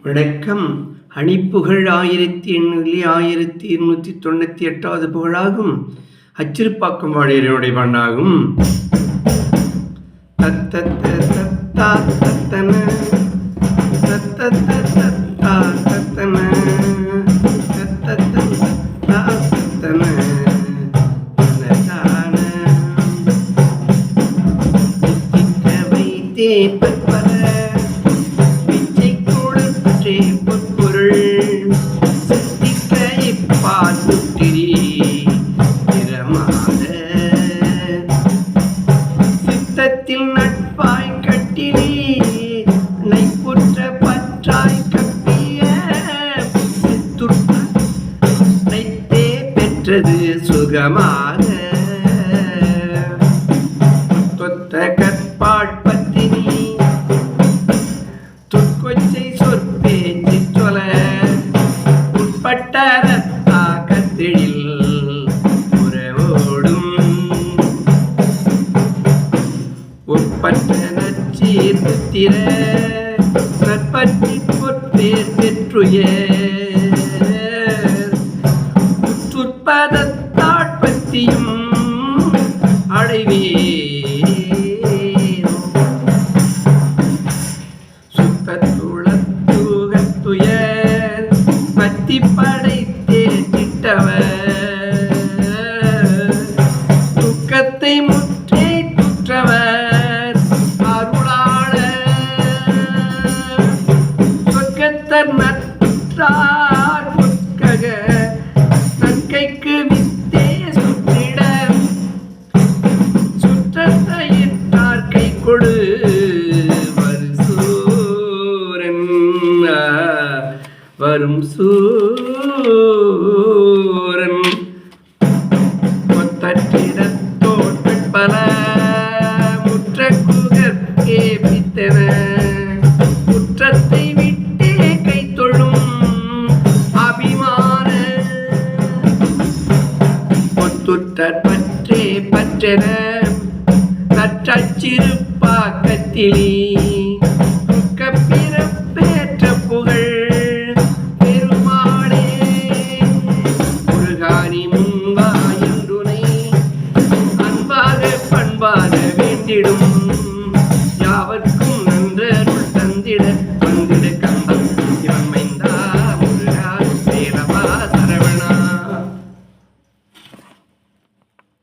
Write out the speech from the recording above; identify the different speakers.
Speaker 1: வணக்கம். அணிப்புகழ் 1898வது புகழாகும். அச்சிறுப்பாக்கம் வாழியனுடைய பண்ணாகும். சித்தத்தில் நட்பாய் கட்டிலே நைப்புற்ற பற்றாய் கப்பிய நைத்தே பெற்றது சுகமாக தொத்த கற்பாட் பத்தினி துர்க்கொச்சை சொற்பேச்சு சொல உட்பட்ட ரத்தா கத்திழில் உறவோடும் ஒப்பற்ற நச்சீர் புத்திர நற்பற்றி பொற்பேர் பெற்றுயர் உற்றுற்பதத்தாட்பத்தியும் அடைவே சுத்தத்துளத்துகத்துயர் பத்தி படைத்தே திட்டவர் துக்கத்தை முற்றே துற்றவர் அருளாளர் சொர்க்கத்தர் நற்றார் புத்கக நற்கைக்கு வித்தே சுற்றிட சுற்றத்தையிட்டார் கை கொடு வரும் சூரன் பல முற்ற குகற்கே பித்தன குற்றத்தை விட்டே கை தொழும் அபிமான ஒத்துற்ற பற்றே பற்றென நற்றச்சிறுப்பாக்கத்திலே பிறப்பேற்ற புகழ் பெருமாளே முருகானி முன்பாயுனை அன்பாக பண்பாக வேண்டிடும்